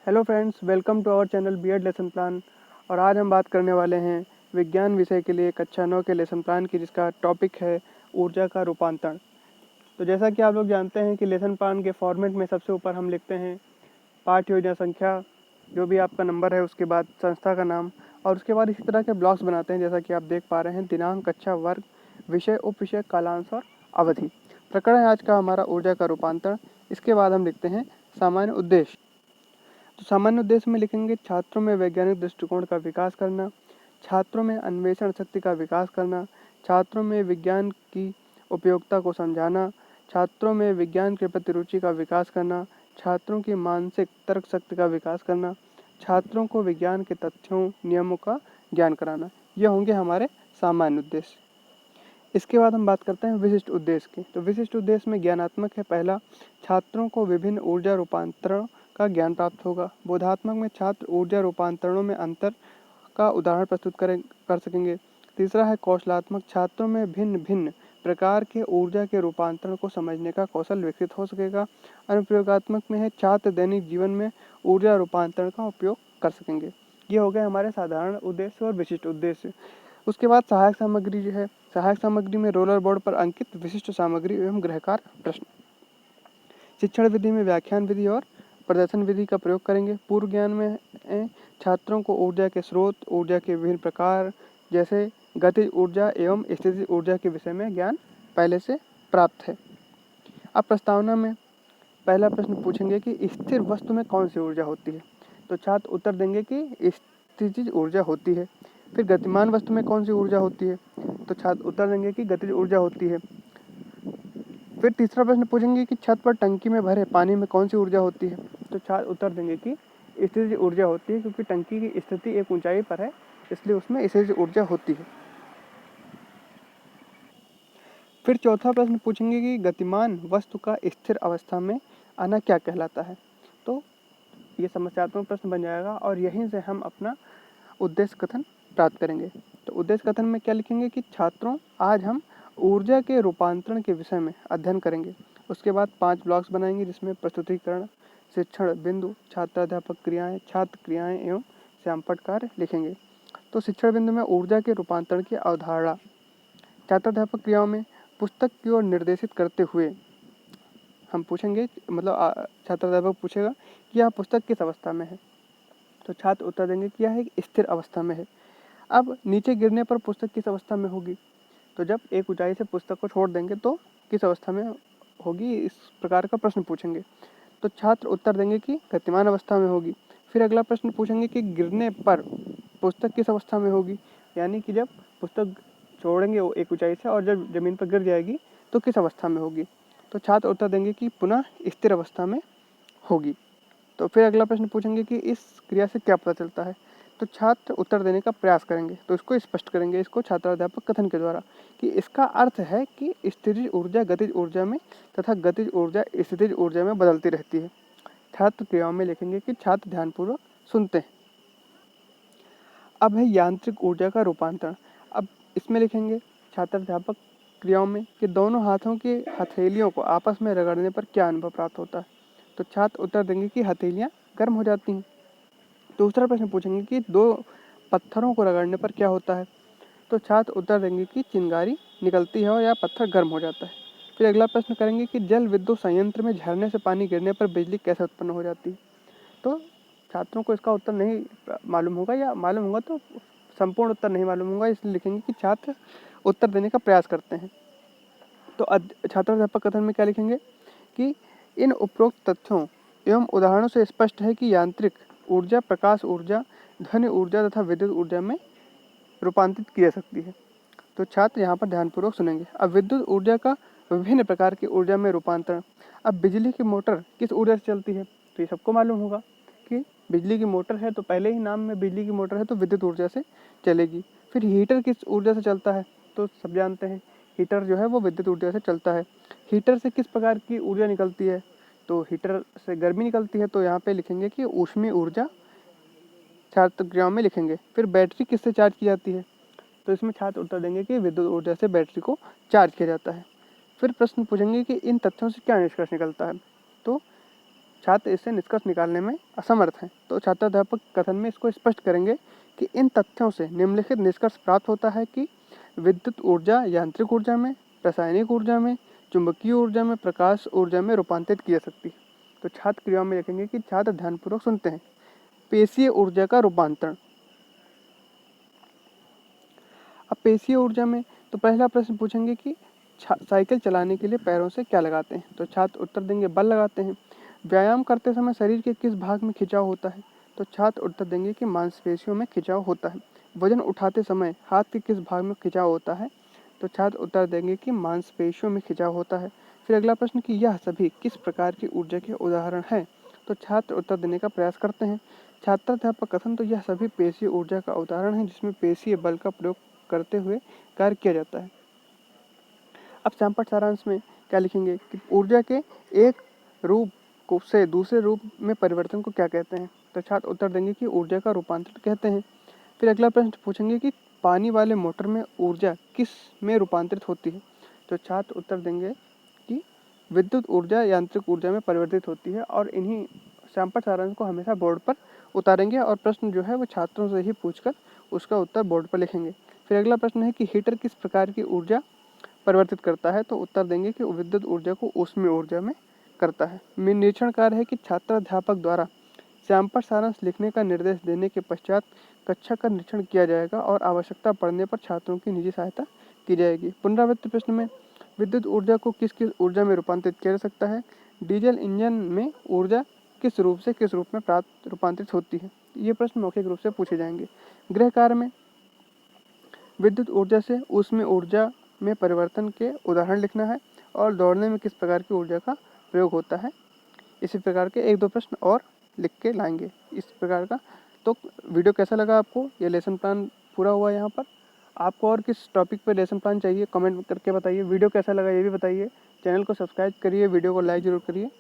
Hello friends, welcome to our channel BEd lesson plan. और आज हम बात करने वाले हैं विज्ञान विषय के लिए कक्षा 9 के लेसन प्लान की, जिसका टॉपिक है ऊर्जा का रूपांतरण। तो जैसा कि आप लोग जानते हैं कि लेसन प्लान के फॉर्मेट में सबसे ऊपर हम लिखते हैं पाठ योजना संख्या, जो भी आपका नंबर है, उसके बाद संस्था का नाम, और उसके बाद इसी तरह के ब्लॉक्स बनाते हैं जैसा कि आप देख पा रहे हैं। दिनांक, कक्षा, वर्ग, विषय, उप विषय, कालांश और अवधि। प्रकरण है आज का हमारा ऊर्जा का रूपांतरण। इसके बाद हम लिखते हैं सामान्य उद्देश्य। तो सामान्य उद्देश्य में लिखेंगे छात्रों में वैज्ञानिक दृष्टिकोण का विकास करना, छात्रों में अन्वेषण शक्ति का विकास करना, छात्रों में विज्ञान की उपयोगिता को समझाना, छात्रों में विज्ञान के प्रति रुचि का विकास करना, छात्रों की मानसिक तर्क शक्ति का विकास करना, छात्रों को विज्ञान के तथ्यों नियमों का ज्ञान कराना। ये होंगे हमारे सामान्य उद्देश्य। इसके बाद हम बात करते हैं विशिष्ट उद्देश्य की। तो विशिष्ट उद्देश्य में ज्ञानात्मक है पहला, छात्रों को विभिन्न ऊर्जा रूपांतरण का ज्ञान प्राप्त होगा। बोधात्मक में छात्र ऊर्जा रूपांतरणों में अंतर का उदाहरण प्रस्तुत कर सकेंगे। तीसरा है कौशलात्मक, छात्रों में भिन्न भिन्न प्रकार के ऊर्जा के रूपांतरण को समझने का कौशल विकसित हो सकेगा। अनुप्रयोगात्मक में है छात्र दैनिक जीवन में ऊर्जा रूपांतरण का उपयोग कर सकेंगे। ये हो गए हमारे साधारण उद्देश्य और विशिष्ट उद्देश्य। उसके बाद सहायक सामग्री जो है, सहायक सामग्री में रोलर बोर्ड पर अंकित विशिष्ट सामग्री एवं गृहकार प्रश्न। शिक्षण विधि में व्याख्यान विधि और प्रदर्शन विधि का प्रयोग करेंगे। पूर्व ज्ञान में छात्रों को ऊर्जा के स्रोत, ऊर्जा के विभिन्न प्रकार जैसे गतिज ऊर्जा एवं स्थितिज ऊर्जा के विषय में ज्ञान पहले से प्राप्त है। अब प्रस्तावना में पहला प्रश्न पूछेंगे कि स्थिर वस्तु में कौन सी ऊर्जा होती है। तो छात्र उत्तर देंगे कि स्थितिज ऊर्जा होती है। फिर गतिमान वस्तु में कौन सी ऊर्जा होती है। तो छात्र उत्तर देंगे कि गतिज ऊर्जा होती है। फिर तीसरा प्रश्न पूछेंगे कि छत पर टंकी में भरे पानी में कौन सी ऊर्जा होती है। तो छात्र उत्तर देंगे कि स्थितिज ऊर्जा होती है, क्योंकि टंकी की स्थिति एक ऊंचाई पर है, इसलिए उसमें स्थितिज ऊर्जा होती है। फिर चौथा प्रश्न पूछेंगे कि गतिमान वस्तु का स्थिर अवस्था में आना क्या कहलाता है। तो ये समस्यात्मक प्रश्न बन जाएगा और यहीं से हम अपना उद्देश्य कथन प्राप्त करेंगे। तो उद्देश्य कथन में क्या लिखेंगे कि छात्रों, आज हम ऊर्जा के रूपांतरण के विषय में अध्ययन करेंगे। उसके बाद 5 ब्लॉक्स बनाएंगे, जिसमें प्रस्तुतिकरण, शिक्षण बिंदु, छात्राध्यापक क्रियाएं, छात्र क्रियाएं एवं श्यामपट्ट कार्य लिखेंगे। तो शिक्षण बिंदु में ऊर्जा के रूपांतरण की अवधारणा, छात्राध्यापक क्रियाओं में पुस्तक की ओर निर्देशित करते हुए हम पूछेंगे, मतलब छात्राध्यापक पूछेगा कि यह पुस्तक किस अवस्था में है। तो छात्र उत्तर देंगे कि यह एक स्थिर अवस्था में है। अब नीचे गिरने पर पुस्तक किस अवस्था में होगी। तो जब एक ऊंचाई से पुस्तक को छोड़ देंगे तो किस अवस्था में होगी, इस प्रकार का प्रश्न पूछेंगे। तो छात्र उत्तर देंगे कि गतिमान अवस्था में होगी। फिर अगला प्रश्न पूछेंगे कि गिरने पर पुस्तक किस अवस्था में होगी, यानी कि जब पुस्तक छोड़ेंगे वो एक ऊंचाई से और जब जमीन पर गिर जाएगी तो किस अवस्था में होगी। तो छात्र उत्तर देंगे कि पुनः स्थिर अवस्था में होगी। तो फिर अगला प्रश्न पूछेंगे कि इस क्रिया से क्या पता चलता है। तो छात्र उत्तर देने का प्रयास करेंगे, तो इसको स्पष्ट करेंगे, इसको छात्राध्यापक कथन के द्वारा, कि इसका अर्थ है कि स्थितिज ऊर्जा गतिज ऊर्जा में तथा गतिज ऊर्जा स्थितिज ऊर्जा में बदलती रहती है। छात्र क्रियाओं में लिखेंगे कि छात्र ध्यानपूर्वक सुनते हैं। अब है यांत्रिक ऊर्जा का रूपांतरण। अब इसमें लिखेंगे छात्राध्यापक क्रियाओं में कि दोनों हाथों की हथेलियों को आपस में रगड़ने पर क्या अनुभव प्राप्त होता है। तो छात्र उत्तर देंगे कि हथेलियाँ गर्म हो जाती हैं। दूसरा प्रश्न पूछेंगे कि दो पत्थरों को रगड़ने पर क्या होता है। तो छात्र उत्तर देंगे कि चिंगारी निकलती है और या पत्थर गर्म हो जाता है। फिर अगला प्रश्न करेंगे कि जल विद्युत संयंत्र में झरने से पानी गिरने पर बिजली कैसे उत्पन्न हो जाती है। तो छात्रों को इसका उत्तर नहीं मालूम होगा, या मालूम होगा तो संपूर्ण उत्तर नहीं मालूम होगा, इसलिए लिखेंगे कि छात्र उत्तर देने का प्रयास करते हैं। तो छात्राध्यापक कथन में क्या लिखेंगे कि इन उपरोक्त तथ्यों एवं उदाहरणों से स्पष्ट है कि यांत्रिक ऊर्जा प्रकाश ऊर्जा, ध्वनि ऊर्जा तथा विद्युत ऊर्जा में रूपांतरित की जा सकती है। तो छात्र यहाँ पर ध्यानपूर्वक सुनेंगे। अब विद्युत ऊर्जा का विभिन्न प्रकार की ऊर्जा में रूपांतरण। अब बिजली की मोटर किस ऊर्जा से चलती है। तो ये सबको मालूम होगा कि बिजली की मोटर है, तो पहले ही नाम में बिजली की मोटर है तो विद्युत ऊर्जा से चलेगी। फिर हीटर किस ऊर्जा से चलता है। तो सब जानते हैं हीटर जो है वो विद्युत ऊर्जा से चलता है। हीटर से किस प्रकार की ऊर्जा निकलती है। तो हीटर से गर्मी निकलती है, तो यहाँ पे लिखेंगे कि ऊष्मीय ऊर्जा छात्र क्रियाओं में लिखेंगे। फिर बैटरी किससे चार्ज की जाती है। तो इसमें छात्र उत्तर देंगे कि विद्युत ऊर्जा से बैटरी को चार्ज किया जाता है। फिर प्रश्न पूछेंगे कि इन तथ्यों से क्या निष्कर्ष निकलता है। तो छात्र इससे निष्कर्ष निकालने में असमर्थ हैं। तो छात्राध्यापक कथन में इसको स्पष्ट करेंगे कि इन तथ्यों से निम्नलिखित निष्कर्ष प्राप्त होता है कि विद्युत ऊर्जा यांत्रिक ऊर्जा में, रासायनिक ऊर्जा में, चुंबकीय ऊर्जा में, प्रकाश ऊर्जा में रूपांतरित की जा सकती है। तो छात्र क्रिया में लिखेंगे कि छात्र ध्यानपूर्वक सुनते हैं। पेशीय ऊर्जा का रूपांतरण। अब पेशीय ऊर्जा में तो पहला प्रश्न पूछेंगे कि साइकिल चलाने के लिए पैरों से क्या लगाते हैं। तो छात्र उत्तर देंगे बल लगाते हैं। व्यायाम करते समय शरीर के किस भाग में खिंचाव होता है। तो छात्र उत्तर देंगे कि मांसपेशियों में खिंचाव होता है। वजन उठाते समय हाथ के किस भाग में खिंचाव होता है। तो छात्र उत्तर देंगे कि मांसपेशियों में खिंचाव होता है। फिर अगला प्रश्न कि यह सभी किस प्रकार की ऊर्जा के उदाहरण हैं। तो छात्र उत्तर देने का प्रयास करते हैं। छात्राध्यापक कथन तो यह सभी पेशीय ऊर्जा का उदाहरण है जिसमें पेशीय बल का प्रयोग करते हुए कार्य किया जाता है। अब चंपट सारांश में क्या लिखेंगे कि ऊर्जा के एक रूप को से दूसरे रूप में परिवर्तन को क्या कहते हैं। तो छात्र उत्तर देंगे कि ऊर्जा का रूपांतरण कहते हैं। फिर अगला प्रश्न पूछेंगे कि पानी वाले मोटर में ऊर्जा किस में रूपांतरित होती है। तो छात्र उत्तर देंगे कि विद्युत ऊर्जा यांत्रिक ऊर्जा में परिवर्तित होती है। और इन्हीं चंपट सारांश को हमेशा बोर्ड पर उतारेंगे और प्रश्न जो है वो छात्रों से ही पूछकर उसका उत्तर बोर्ड पर लिखेंगे। फिर अगला प्रश्न है कि हीटर किस प्रकार की ऊर्जा परिवर्तित करता है। तो उत्तर देंगे कि विद्युत ऊर्जा को ऊष्मीय ऊर्जा में करता है। निरीक्षण कार्य है कि छात्राध्यापक द्वारा चंपट सारांश लिखने का निर्देश देने के पश्चात कक्षा का निरीक्षण किया जाएगा और आवश्यकता पड़ने पर छात्रों की निजी सहायता की जाएगी। पुनरावृत्ति प्रश्न में विद्युत ऊर्जा को किस किस ऊर्जा में रूपांतरित किया जा सकता है। डीजल इंजन में ऊर्जा किस रूप से किस रूप में रूपांतरित होती है। ये प्रश्न मौखिक रूप से पूछे जाएंगे। गृह कार्य में विद्युत ऊर्जा से ऊष्मीय ऊर्जा में परिवर्तन के उदाहरण लिखना है और दौड़ने में किस प्रकार की ऊर्जा का प्रयोग होता है। इसी प्रकार के एक दो प्रश्न और लिख के लाएंगे इस प्रकार का। तो वीडियो कैसा लगा आपको, ये लेसन प्लान पूरा हुआ यहाँ पर। आपको और किस टॉपिक पे लेसन प्लान चाहिए कमेंट करके बताइए। वीडियो कैसा लगा ये भी बताइए। चैनल को सब्सक्राइब करिए, वीडियो को लाइक ज़रूर करिए।